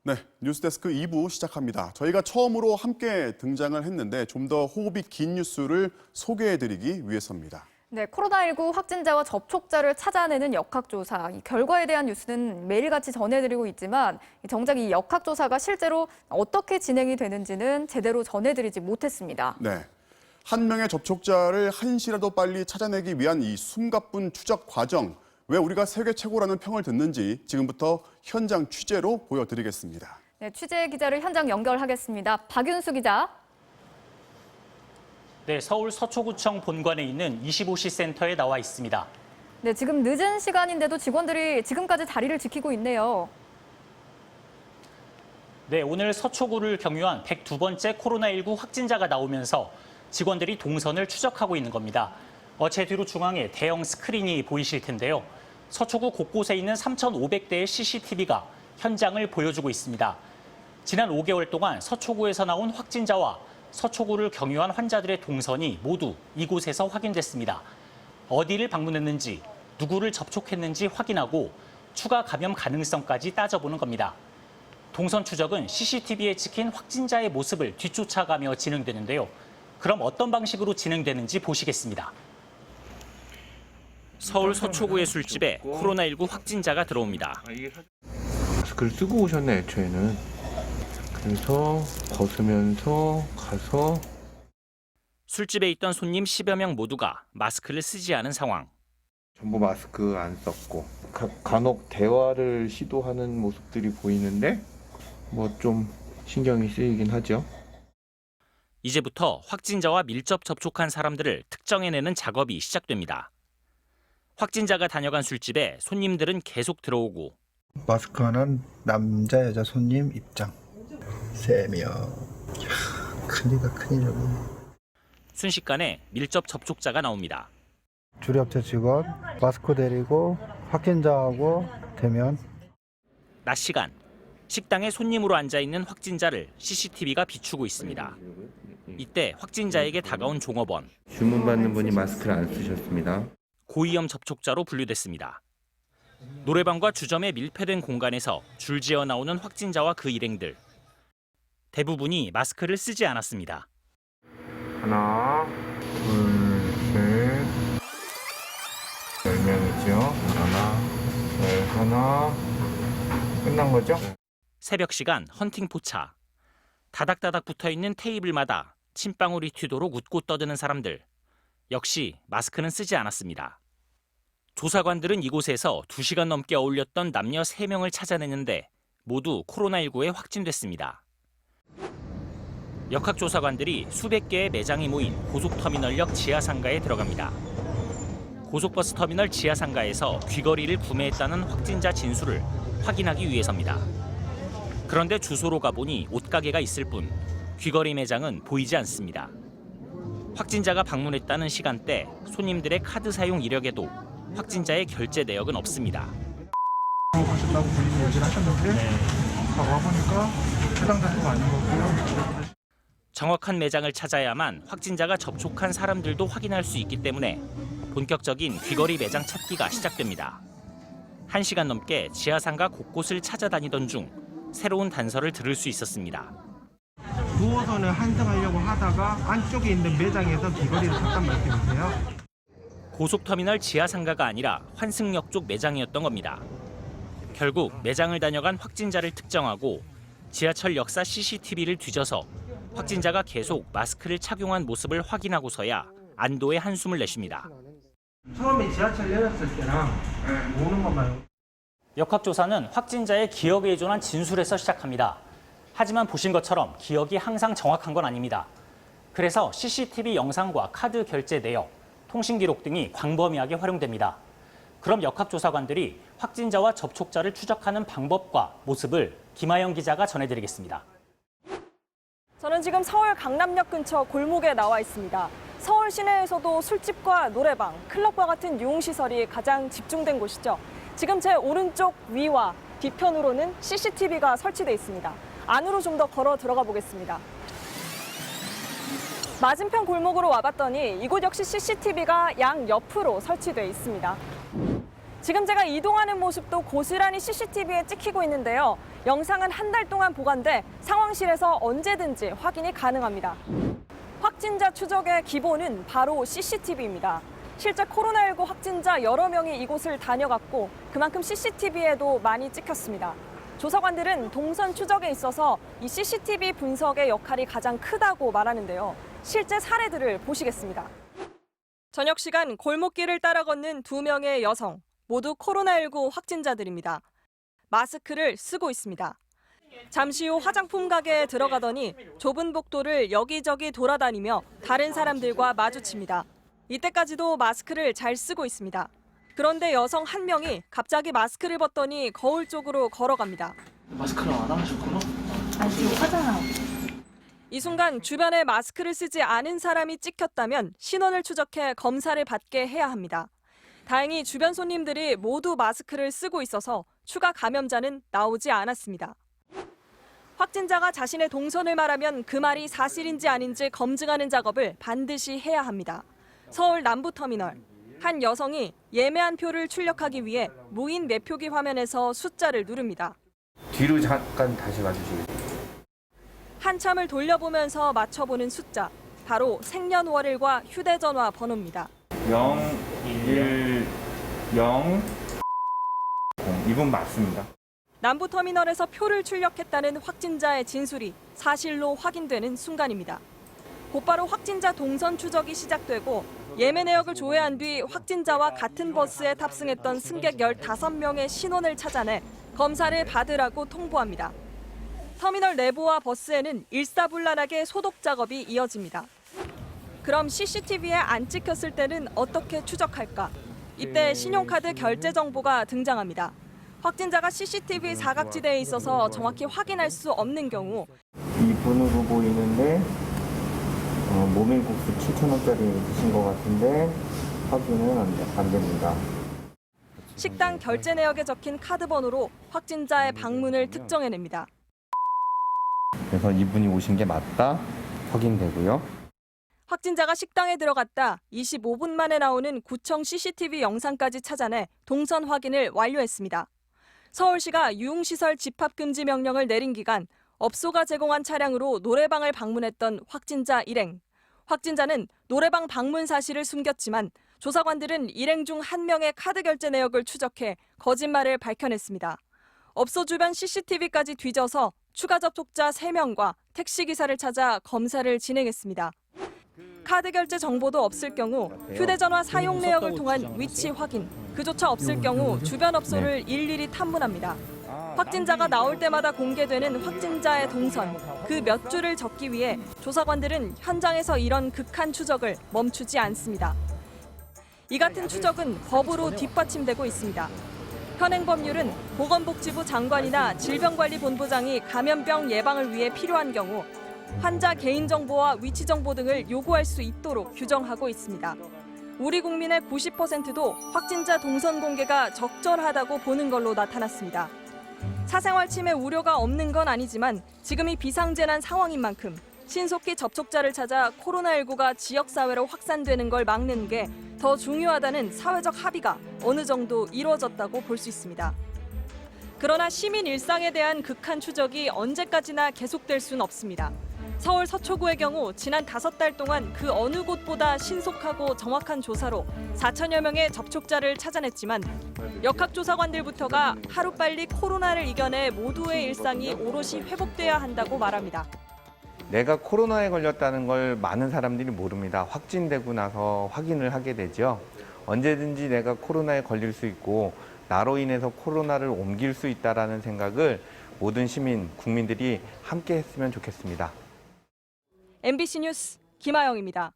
네, 뉴스데스크 2부 시작합니다. 저희가 처음으로 함께 등장을 했는데 좀 더 호흡이 긴 뉴스를 소개해드리기 위해서입니다. 네, 코로나19 확진자와 접촉자를 찾아내는 역학조사. 이 결과에 대한 뉴스는 매일같이 전해드리고 있지만 정작 이 역학조사가 실제로 어떻게 진행이 되는지는 제대로 전해드리지 못했습니다. 네, 한 명의 접촉자를 한시라도 빨리 찾아내기 위한 이 숨가쁜 추적 과정. 왜 우리가 세계 최고라는 평을 듣는지 지금부터 현장 취재로 보여드리겠습니다. 네, 취재 기자를 현장 연결하겠습니다. 박윤수 기자. 네, 서울 서초구청 본관에 있는 25시 센터에 나와 있습니다. 네, 지금 늦은 시간인데도 직원들이 지금까지 자리를 지키고 있네요. 네, 오늘 서초구를 경유한 102번째 코로나19 확진자가 나오면서 직원들이 동선을 추적하고 있는 겁니다. 제 뒤로 중앙에 대형 스크린이 보이실 텐데요. 서초구 곳곳에 있는 3,500대의 CCTV가 현장을 보여주고 있습니다. 지난 5개월 동안 서초구에서 나온 확진자와 서초구를 경유한 환자들의 동선이 모두 이곳에서 확인됐습니다. 어디를 방문했는지, 누구를 접촉했는지 확인하고 추가 감염 가능성까지 따져보는 겁니다. 동선 추적은 CCTV에 찍힌 확진자의 모습을 뒤쫓아가며 진행되는데요. 그럼 어떤 방식으로 진행되는지 보시겠습니다. 서울 서초구의 술집에 코로나19 확진자가 들어옵니다. 마스크를 쓰고 오셨네, 애초에는. 그래서 벗으면서 가서 술집에 있던 손님 10여 명 모두가 마스크를 쓰지 않은 상황. 전부 마스크 안 썼고 간혹 대화를 시도하는 모습들이 보이는데 뭐 좀 신경이 쓰이긴 하죠. 이제부터 확진자와 밀접 접촉한 사람들을 특정해내는 작업이 시작됩니다. 확진자가 다녀간 술집에 손님들은 계속 들어오고 마스크하는 남자 여자 손님 입장 3명. 큰일이다 큰일. 순식간에 밀접 접촉자가 나옵니다. 주류업체 직원 마스크 내리고 확진자하고 대면. 낮 시간, 식당에 손님으로 앉아있는 확진자를 CCTV가 비추고 있습니다. 이때 확진자에게 다가온 종업원. 주문 받는 분이 마스크를 안 쓰셨습니다. 고위험 접촉자로 분류됐습니다. 노래방과 주점에 밀폐된 공간에서 줄지어 나오는 확진자와 그 일행들. 대부분이 마스크를 쓰지 않았습니다. 하나, 둘, 셋, 10명이죠. 하나, 하나, 끝난 거죠? 새벽 시간 헌팅 포차. 다닥다닥 붙어있는 테이블마다 침방울이 튀도록 웃고 떠드는 사람들. 역시 마스크는 쓰지 않았습니다. 조사관들은 이곳에서 2시간 넘게 어울렸던 남녀 3명을 찾아냈는데 모두 코로나19에 확진됐습니다. 역학조사관들이 수백 개의 매장이 모인 고속터미널역 지하상가에 들어갑니다. 고속버스 터미널 지하상가에서 귀걸이를 구매했다는 확진자 진술을 확인하기 위해서입니다. 그런데 주소로 가보니 옷가게가 있을 뿐 귀걸이 매장은 보이지 않습니다. 확진자가 방문했다는 시간대 손님들의 카드 사용 이력에도 확진자의 결제 내역은 없습니다. 가신다고 본인이 얘기를 하셨는데 와보니까 해당 장소가 아닌 거고요. 정확한 매장을 찾아야만 확진자가 접촉한 사람들도 확인할 수 있기 때문에 본격적인 귀걸이 매장 찾기가 시작됩니다. 1시간 넘게 지하상가 곳곳을 찾아다니던 중 새로운 단서를 들을 수 있었습니다. 누워서는 한승하려고 하다가 안쪽에 있는 매장에서 귀걸이를 샀단 말씀이세요? 고속터미널 지하상가가 아니라 환승역 쪽 매장이었던 겁니다. 결국 매장을 다녀간 확진자를 특정하고 지하철 역사 CCTV를 뒤져서 확진자가 계속 마스크를 착용한 모습을 확인하고서야 안도의 한숨을 내쉽니다. 처음에 지하철 내렸을 때랑 보는 것만. 역학조사는 확진자의 기억에 의존한 진술에서 시작합니다. 하지만 보신 것처럼 기억이 항상 정확한 건 아닙니다. 그래서 CCTV 영상과 카드 결제 내역, 통신 기록 등이 광범위하게 활용됩니다. 그럼 역학조사관들이 확진자와 접촉자를 추적하는 방법과 모습을 김하영 기자가 전해드리겠습니다. 저는 지금 서울 강남역 근처 골목에 나와 있습니다. 서울 시내에서도 술집과 노래방, 클럽과 같은 유흥시설이 가장 집중된 곳이죠. 지금 제 오른쪽 위와 뒤편으로는 CCTV가 설치돼 있습니다. 안으로 좀 더 걸어 들어가 보겠습니다. 맞은편 골목으로 와봤더니 이곳 역시 CCTV가 양 옆으로 설치돼 있습니다. 지금 제가 이동하는 모습도 고스란히 CCTV에 찍히고 있는데요. 영상은 한 달 동안 보관돼 상황실에서 언제든지 확인이 가능합니다. 확진자 추적의 기본은 바로 CCTV입니다. 실제 코로나19 확진자 여러 명이 이곳을 다녀갔고 그만큼 CCTV에도 많이 찍혔습니다. 조사관들은 동선 추적에 있어서 이 CCTV 분석의 역할이 가장 크다고 말하는데요. 실제 사례들을 보시겠습니다. 저녁 시간 골목길을 따라 걷는 2명의 여성, 모두 코로나19 확진자들입니다. 마스크를 쓰고 있습니다. 잠시 후 화장품 가게에 들어가더니 좁은 복도를 여기저기 돌아다니며 다른 사람들과 마주칩니다. 이때까지도 마스크를 잘 쓰고 있습니다. 그런데 여성 한 명이 갑자기 마스크를 벗더니 거울 쪽으로 걸어갑니다. 마스크를 안 하셨구나? 아니, 지금 화장하고. 이 순간 주변에 마스크를 쓰지 않은 사람이 찍혔다면 신원을 추적해 검사를 받게 해야 합니다. 다행히 주변 손님들이 모두 마스크를 쓰고 있어서 추가 감염자는 나오지 않았습니다. 확진자가 자신의 동선을 말하면 그 말이 사실인지 아닌지 검증하는 작업을 반드시 해야 합니다. 서울 남부터미널. 한 여성이 예매한 표를 출력하기 위해 무인 매표기 화면에서 숫자를 누릅니다. 뒤로 잠깐 다시 와주시겠어요? 한참을 돌려보면서 맞춰보는 숫자. 바로 생년월일과 휴대전화 번호입니다. 0, 1, 0, 0. 이분 맞습니다. 남부터미널에서 표를 출력했다는 확진자의 진술이 사실로 확인되는 순간입니다. 곧바로 확진자 동선 추적이 시작되고 예매 내역을 조회한 뒤 확진자와 같은 버스에 탑승했던 승객 15명의 신원을 찾아내 검사를 받으라고 통보합니다. 터미널 내부와 버스에는 일사불란하게 소독 작업이 이어집니다. 그럼 CCTV에 안 찍혔을 때는 어떻게 추적할까? 이때 신용카드 결제 정보가 등장합니다. 확진자가 CCTV 사각지대에 있어서 정확히 확인할 수 없는 경우 이분으로 보이는데 모밀국수 7,000원짜리 드신 것 같은데 확인은 안 됩니다. 식당 결제 내역에 적힌 카드 번호로 확진자의 방문을 특정해냅니다. 그래서 이분이 오신 게 맞다 확인되고요. 확진자가 식당에 들어갔다 25분 만에 나오는 구청 CCTV 영상까지 찾아내 동선 확인을 완료했습니다. 서울시가 유흥시설 집합금지 명령을 내린 기간 업소가 제공한 차량으로 노래방을 방문했던 확진자 일행. 확진자는 노래방 방문 사실을 숨겼지만 조사관들은 일행 중 한 명의 카드 결제 내역을 추적해 거짓말을 밝혀냈습니다. 업소 주변 CCTV까지 뒤져서 추가 접촉자 3명과 택시기사를 찾아 검사를 진행했습니다. 카드 결제 정보도 없을 경우 휴대전화 사용 내역을 통한 위치 확인, 그조차 없을 경우 주변 업소를 일일이 탐문합니다. 확진자가 나올 때마다 공개되는 확진자의 동선, 그 몇 줄을 적기 위해 조사관들은 현장에서 이런 극한 추적을 멈추지 않습니다. 이 같은 추적은 법으로 뒷받침되고 있습니다. 현행 법률은 보건복지부 장관이나 질병관리본부장이 감염병 예방을 위해 필요한 경우 환자 개인정보와 위치정보 등을 요구할 수 있도록 규정하고 있습니다. 우리 국민의 90%도 확진자 동선 공개가 적절하다고 보는 걸로 나타났습니다. 사생활 침해 우려가 없는 건 아니지만 지금이 비상재난 상황인 만큼 신속히 접촉자를 찾아 코로나19가 지역사회로 확산되는 걸 막는 게 더 중요하다는 사회적 합의가 어느 정도 이루어졌다고 볼 수 있습니다. 그러나 시민 일상에 대한 극한 추적이 언제까지나 계속될 수는 없습니다. 서울 서초구의 경우 지난 5달 동안 그 어느 곳보다 신속하고 정확한 조사로 4천여 명의 접촉자를 찾아냈지만 역학조사관들부터가 하루빨리 코로나를 이겨내 모두의 일상이 오롯이 회복돼야 한다고 말합니다. 내가 코로나에 걸렸다는 걸 많은 사람들이 모릅니다. 확진되고 나서 확인을 하게 되죠. 언제든지 내가 코로나에 걸릴 수 있고 나로 인해서 코로나를 옮길 수 있다는 생각을 모든 시민, 국민들이 함께 했으면 좋겠습니다. MBC 뉴스 김아영입니다.